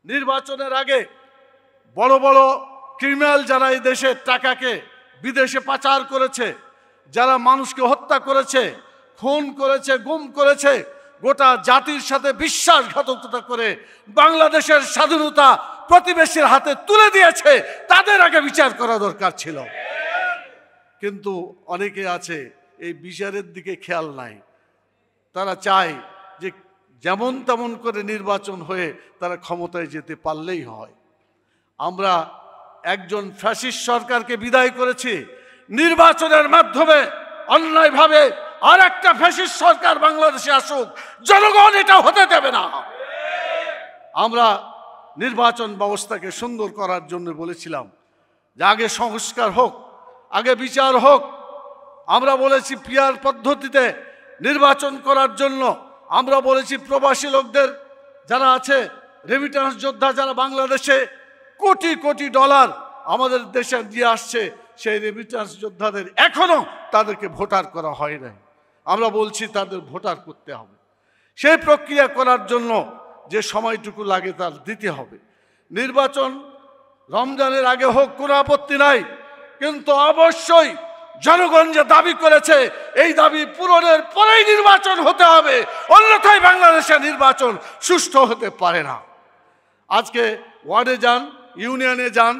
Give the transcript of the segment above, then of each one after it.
নির্বাচনের আগে বড় বড় ক্রিমিনাল যারা এই দেশের টাকাকে বিদেশে পাচার করেছে, যারা মানুষকে হত্যা করেছে, খুন করেছে, গুম করেছে, গোটা জাতির সাথে বিশ্বাসঘাতকতা করে বাংলাদেশের স্বাধীনতা প্রতিবেশীর হাতে তুলে দিয়েছে, তাদের আগে বিচার করা দরকার ছিল। কিন্তু অনেকে আছে এই বিচারের দিকে খেয়াল নাই। তারা চায় যে যেমন তেমন করে নির্বাচন হয়ে তারা ক্ষমতায় যেতে পারলেই হয়। আমরা একজন ফ্যাসিস্ট সরকারকে বিদায় করেছি, নির্বাচনের মাধ্যমে অন্যায়ভাবে আর একটা ফ্যাসিস্ট সরকার বাংলাদেশে আসুক, জনগণ এটা হতে দেবে না। আমরা নির্বাচন ব্যবস্থাকে সুন্দর করার জন্য বলেছিলাম যে আগে সংস্কার হোক, আগে বিচার হোক। আমরা বলেছি পিআর পদ্ধতিতে নির্বাচন করার জন্য। আমরা বলেছি প্রবাসী লোকদের যারা আছে, রেমিটেন্স যোদ্ধা যারা বাংলাদেশে কোটি কোটি ডলার আমাদের দেশে দিয়ে আসছে, সেই রেমিটেন্স যোদ্ধাদের এখনো তাদেরকে ভোটার করা হয় নাই। আমরা বলছি তাদের ভোটার করতে হবে। সেই প্রক্রিয়া করার জন্য যে সময়টুকু লাগে তার দিতে হবে। নির্বাচন রমজানের আগে হোক, কোনো আপত্তি নাই, কিন্তু অবশ্যই জনগণ যে দাবি করেছে এই দাবি পূরণের পরেই নির্বাচন হতে হবে, অন্যথায় বাংলাদেশের নির্বাচন সুষ্ঠু হতে পারে না। আজকে ওয়ার্ডে যান, ইউনিয়নে যান,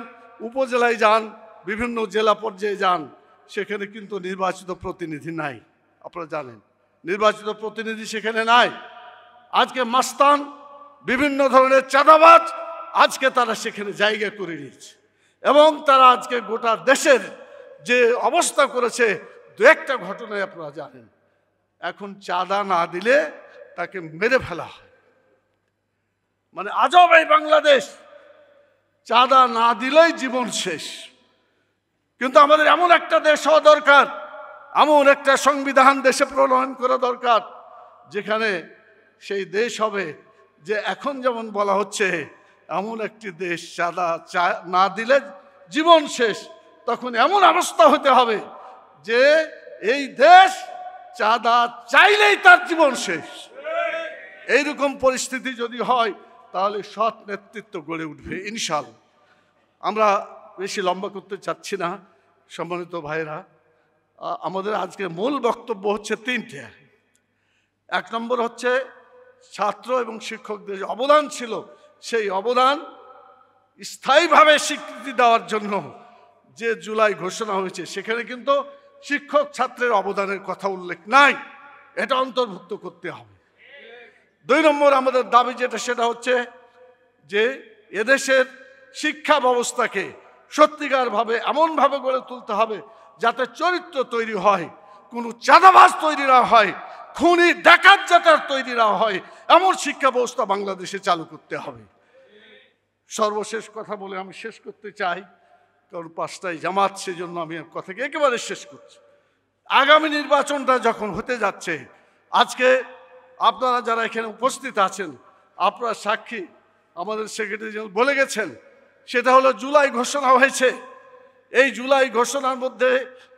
উপজেলায় যান, বিভিন্ন জেলা পর্যায়ে যান, সেখানে কিন্তু নির্বাচিত প্রতিনিধি নাই। আপনারা জানেন নির্বাচিত প্রতিনিধি সেখানে নাই। আজকে মাস্তান, বিভিন্ন ধরনের চাঁদাবাজ আজকে তারা সেখানে জায়গা করে নিয়েছে, এবং তারা আজকে গোটা দেশের যে অবস্থা করেছে, দু একটা ঘটনায় আপনারা জানেন। এখন চাঁদা না দিলে তাকে মেরে ফেলা হয়। মানে আজব এই বাংলাদেশ, চাঁদা না দিলেই জীবন শেষ। কিন্তু আমাদের এমন একটা দেশ হওয়া দরকার, এমন একটা সংবিধান দেশে প্রণয়ন করা দরকার, যেখানে সেই দেশ হবে যে এখন যেমন বলা হচ্ছে এমন একটি দেশ, চাঁদা না দিলে জীবন শেষ। তখন এমন অবস্থা হতে হবে যে এই দেশ চাঁদা চাইলেই তার জীবন শেষ। এইরকম পরিস্থিতি যদি হয় তাহলে সৎ নেতৃত্ব গড়ে উঠবে ইনশাআল্লাহ। আমরা বেশি লম্বা করতে চাচ্ছি না। সম্মানিত ভাইরা, আমাদের আজকে মূল বক্তব্য হচ্ছে তিনটে। এক নম্বর হচ্ছে ছাত্র এবং শিক্ষকদের যে অবদান ছিল, সেই অবদান স্থায়ীভাবে স্বীকৃতি দেওয়ার জন্য যে জুলাই ঘোষণা হয়েছে, সেখানে কিন্তু শিক্ষক ছাত্রের অবদানের কথা উল্লেখ নাই, এটা অন্তর্ভুক্ত করতে হবে। দুই নম্বর আমাদের দাবি যেটা, সেটা হচ্ছে যে এদেশের শিক্ষা ব্যবস্থাকে সত্যিকারভাবে এমনভাবে গড়ে তুলতে হবে যাতে চরিত্র তৈরি হয়, কোনো চাঁদাবাজ তৈরি না হয়, খুনি ডাকাত যাতে তৈরি না হয়, এমন শিক্ষা ব্যবস্থা বাংলাদেশে চালু করতে হবে। সর্বশেষ কথা বলে আমি শেষ করতে চাই, কারণ 5টায় জামাত, সেজন্য আমি কথাকে একেবারে শেষ করছি। আগামী নির্বাচনটা যখন হতে যাচ্ছে, আজকে আপনারা যারা এখানে উপস্থিত আছেন, আপনারা সাক্ষী, আমাদের সেক্রেটারি জেনারেল বলে গেছেন, সেটা হলো জুলাই ঘোষণা হয়েছে। এই জুলাই ঘোষণার মধ্যে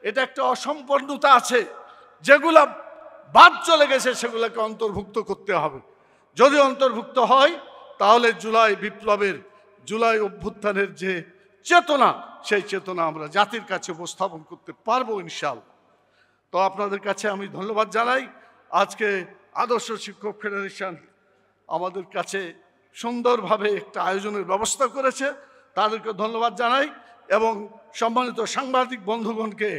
এটা একটা অসম্পূর্ণতা আছে, যেগুলা বাদ চলে গেছে, সেগুলোকে অন্তর্ভুক্ত করতে হবে। যদি অন্তর্ভুক্ত হয় তাহলে জুলাই বিপ্লবের, জুলাই অভ্যুত্থানের যে চেতনা, সেই চেতনা আমরা জাতির কাছে উপস্থাপন করতে পারবো ইনশাআল্লাহ। তো আপনাদের কাছে আমি ধন্যবাদ জানাই। আজকে আদর্শ শিক্ষক ফেডারেশন আমাদের কাছে সুন্দরভাবে একটা আয়োজনের ব্যবস্থা করেছে, তাদেরকে ধন্যবাদ জানাই, এবং সম্মানিত সাংবাদিক বন্ধুগণকে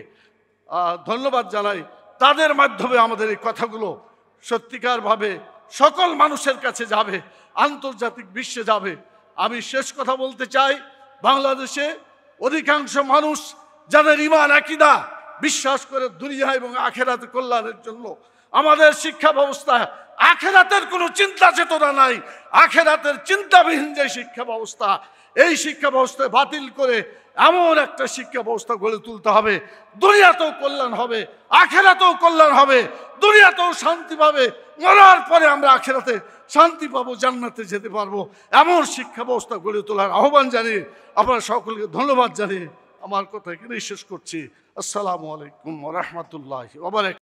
ধন্যবাদ জানাই। তাদের মাধ্যমে আমাদের এই কথাগুলো সত্যিকারভাবে সকল মানুষের কাছে যাবে, আন্তর্জাতিক বিশ্বে যাবে। আমি শেষ কথা বলতে চাই, বাংলাদেশে অধিকাংশ মানুষ যাদের ঈমান আকীদা বিশ্বাস করে দুনিয়া এবং আখিরাতের কল্যাণের জন্য, আমাদের শিক্ষা ব্যবস্থা আখিরাতের কোনো চিন্তা চেতনা নাই। আখিরাতের চিন্তাবিহীন যে শিক্ষা ব্যবস্থা, এই শিক্ষা ব্যবস্থা বাতিল করে এমন একটা শিক্ষা ব্যবস্থা গড়ে তুলতে হবে, দুনিয়াতেও কল্যাণ হবে, আখিরাতেও কল্যাণ হবে, দুনিয়াতেও শান্তি পাবে, মরার পরে আমরা আখিরাতে শান্তি পাবো, জান্নাতে যেতে পারবো, এমন শিক্ষা ব্যবস্থা গড়ে তোলার আহ্বান জানিয়ে আপনারা সকলকে ধন্যবাদ জানিয়ে আমার কথা এখানেই শেষ করছি। আসসালামু আলাইকুম ওয়া রাহমাতুল্লাহি ওয়া বারাকাতুহু।